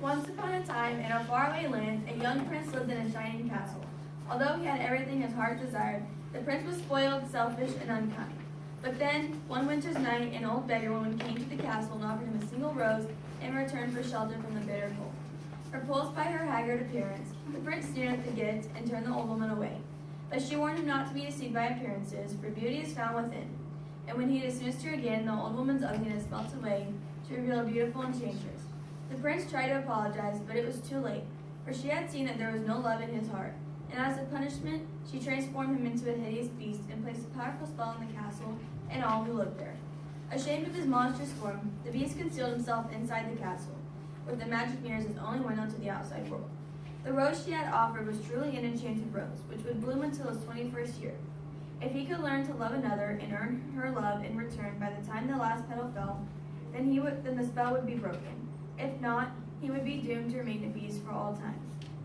Once upon a time, in a faraway land, a young prince lived in a shining castle. Although he had everything his heart desired, the prince was spoiled, selfish, and unkind. But then, one winter's night, an old beggar woman came to the castle and offered him a single rose in return for shelter from the bitter cold. Repulsed by her haggard appearance, the prince sneered at the gift and turned the old woman away. But she warned him not to be deceived by appearances, for beauty is found within. And when he dismissed her again, the old woman's ugliness melted away to reveal beautiful enchantress. The prince tried to apologize, but it was too late, for she had seen that there was no love in his heart. And as a punishment, she transformed him into a hideous beast and placed a powerful spell on the castle and all who lived there. Ashamed of his monstrous form, the beast concealed himself inside the castle, with the magic mirror as his only window to the outside world. The rose she had offered was truly an enchanted rose, which would bloom until his 21st year. If he could learn to love another and earn her love in return by the time the last petal fell, then the spell would be broken. If not, he would be doomed to remain a beast for all time.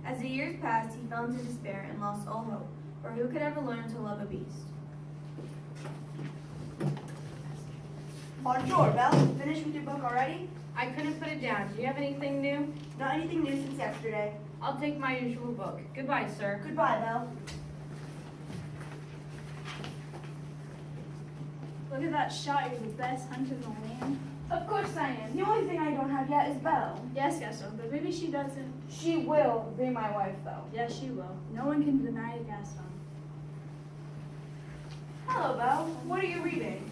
As the years passed, he fell into despair and lost all hope, for who could ever learn to love a beast? Bonjour, Belle. Finished with your book already? I couldn't put it down. Do you have anything new? Not anything new since yesterday. I'll take my usual book. Goodbye, sir. Goodbye, Belle. Look at that shot. You're the best hunter in the land. Of course I am. The only thing I don't have yet is Belle. Yes, Gaston, but maybe she doesn't. She will be my wife, though. Yes, she will. No one can deny it, Gaston. Hello, Belle. What are you reading?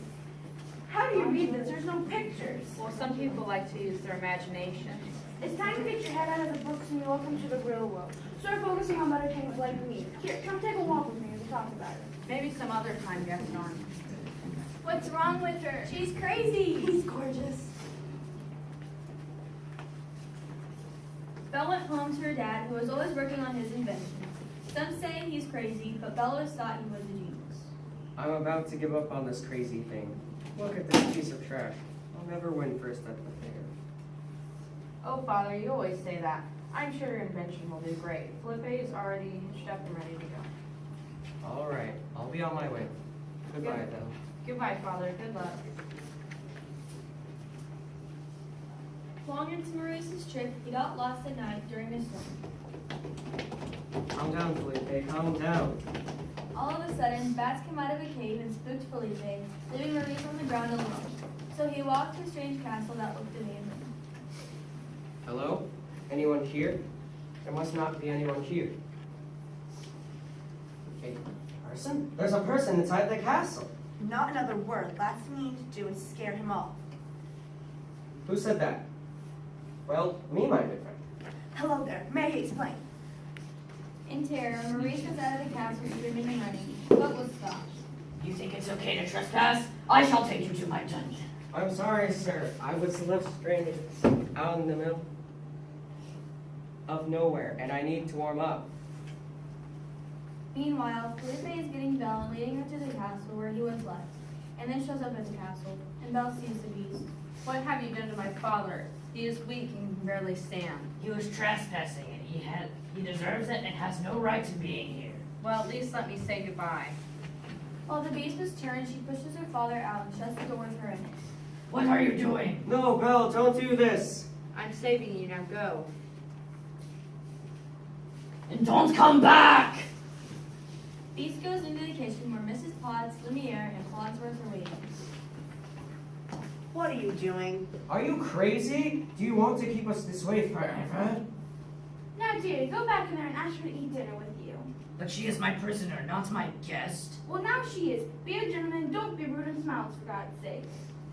How do you read this? There's no pictures. Well, some people like to use their imagination. It's time to get your head out of the books and you welcome to the real world. Start focusing on better things like me. Here, come take a walk with me and we'll talk about it. Maybe some other time, Gaston. What's wrong with her? She's crazy. He's gorgeous. Belle went home to her dad, who was always working on his invention. Some say he's crazy, but Belle always thought he was a genius. I'm about to give up on this crazy thing. Look at this piece of trash. I'll never win first at the fair. Oh, Father, you always say that. I'm sure your invention will do great. Felipe is already hitched up and ready to go. All right, I'll be on my way. Goodbye, Good. Belle. Goodbye, Father. Good luck. Long into Maurice's trip, he got lost at night during a storm. Calm down, Felipe. Calm down. All of a sudden, bats came out of a cave and spooked Felipe, leaving Maurice on the ground alone. So he walked to a strange castle that looked abandoned. Hello? Anyone here? There must not be anyone here. A person? There's a person inside the castle. Not another word. Last thing you need to do is scare him off. Who said that? Well, me, my good friend. Hello there. May I explain? In terror, Maurice was out of the castle screaming and running, but was stopped. You think it's okay to trespass? I shall take you to my dungeon. I'm sorry, sir. I was left stranded out in the middle of nowhere, and I need to warm up. Meanwhile, Felipe is getting Belle and leading her to the castle where he was left, and then shows up at the castle, and Belle sees the beast. What have you done to my father? He is weak and can barely stand. He was trespassing, and he deserves it and has no right to being here. Well, at least let me say goodbye. While the beast was turned, she pushes her father out and shuts the door with her in it. What are you doing? No, Belle, don't do this. I'm saving you. Now go. And don't come back! Beast goes into the kitchen where Mrs. Potts, Lumiere, and Wadsworth are waiting. What are you doing? Are you crazy? Do you want to keep us this way forever? Now, dear, go back in there and ask her to eat dinner with you. But she is my prisoner, not my guest. Well, now she is. Be a gentleman. Don't be rude and smiles, for God's sake.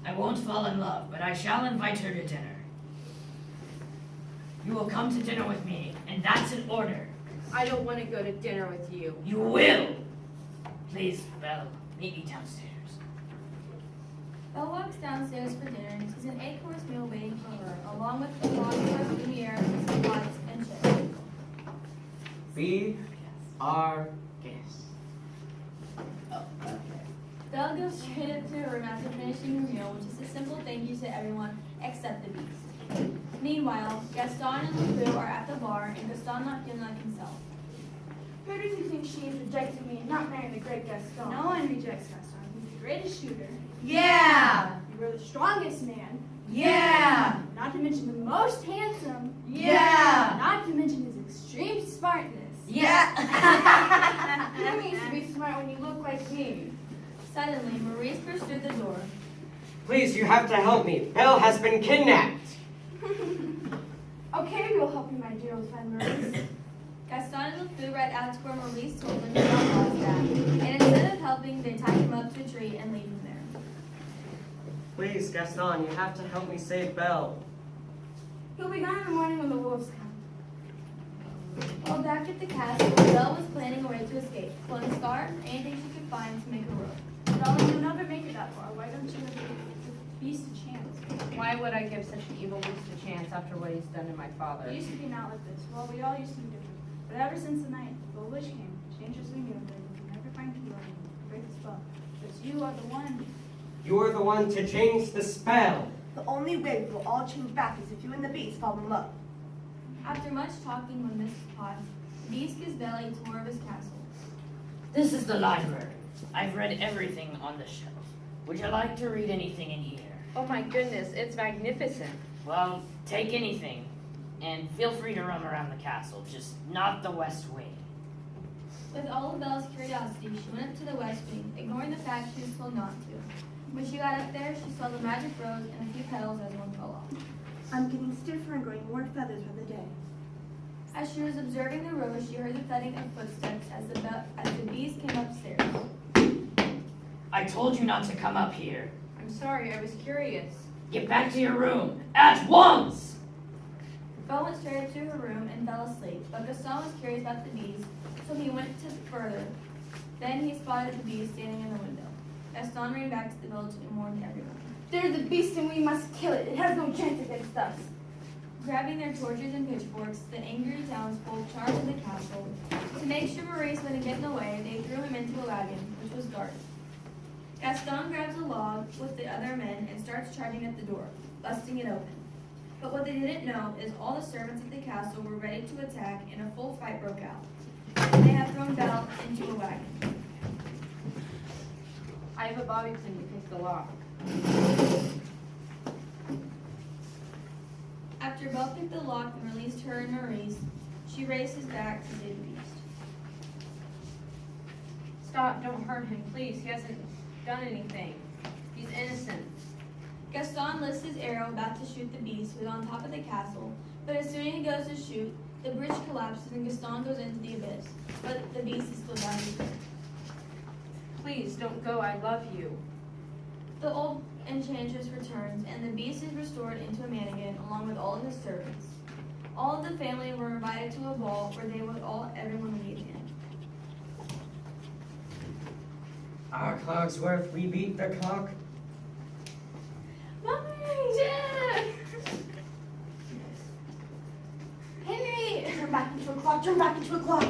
I won't fall in love, but I shall invite her to dinner. You will come to dinner with me, and that's an order. I don't want to go to dinner with you. You will! Please, Belle, meet me downstairs. Belle walks downstairs for dinner and sees an 8-course meal waiting for her, along with the Wadsworth, Lumiere, Mrs. Potts, and Chip. Be our guest. Belle goes straight up to her room after finishing her meal, which is a simple thank you to everyone except the beast. Meanwhile, Gaston and LeFou are at the bar, and Gaston not feeling like himself. Who does he think she is rejecting me and not marrying the great Gaston? No one rejects Gaston. He's the greatest shooter. Yeah! You were the strongest man. Yeah! Not to mention the most handsome. Yeah! Not to mention his extreme smartness. Yeah! Who needs to be smart when you look like me? Suddenly, Maurice burst through the door. Please, you have to help me. Belle has been kidnapped. Okay, we will help you, my dear old friend Maurice. Gaston flew right out to where Maurice told him about Bell's dad, and instead of helping, they tied him up to a tree and leave him there. Please, Gaston, you have to help me save Belle. He'll be gone in the morning when the wolves come. While back at the castle, Belle was planning a way to escape, pulling scarves, anything she could find to make a rope. Darling, you'll never make it that far. Why don't you give the beast a chance? Why would I give such an evil beast a chance after what he's done to my father? We used to be not like this. Well, we all used to be different. But ever since the night the witch came, changed us we knew that we could never find you and break the spell. Because you are the one. You're the one to change the spell. The only way we'll all change back is if you and the beast fall in love. After much talking with Mrs. Potts, the beast gives Belle a tour of his castle. This is the library. I've read everything on the shelf. Would you like to read anything in here? Oh my goodness, it's magnificent. Well, take anything. And feel free to roam around the castle, just not the west wing. With all of Belle's curiosity, she went up to the west wing, ignoring the fact she was told not to. When she got up there, she saw the magic rose and a few petals as one fell off. I'm getting stiffer and growing more feathers by the day. As she was observing the rose, she heard the thudding of footsteps as the beast came upstairs. I told you not to come up here. I'm sorry, I was curious. Get back to your room, at once! Belle went straight up to her room and fell asleep, but Gaston was curious about the beast, so he went further. Then he spotted the beast standing in the window. Gaston ran back to the village and warned everyone. There's a beast and we must kill it. It has no chance against us. Grabbing their torches and pitchforks, the angry townsfolk charged into the castle. To make sure Maurice wouldn't get in the way, they threw him into a wagon, which was guarded. Gaston grabs a log with the other men and starts charging at the door, busting it open. But what they didn't know is all the servants at the castle were ready to attack and a full fight broke out. They had thrown Belle into a wagon. I have a bobby pin to pick the lock. After Belle picked the lock and released her and Maurice, she raised his back to save the beast. Stop, don't hurt him, please. He hasn't done anything. He's innocent. Gaston lifts his arrow about to shoot the beast who is on top of the castle, but as soon as he goes to shoot, the bridge collapses and Gaston goes into the abyss, but the beast is still down his throat. Please, don't go. I love you. The old enchantress returns, and the beast is restored into a man again, along with all of his servants. All of the family were invited to a ball where they would everyone leave him. Cogsworth, we beat the clock. Mommy! Jack! Henry! Turn back into a clock. Turn back into a clock.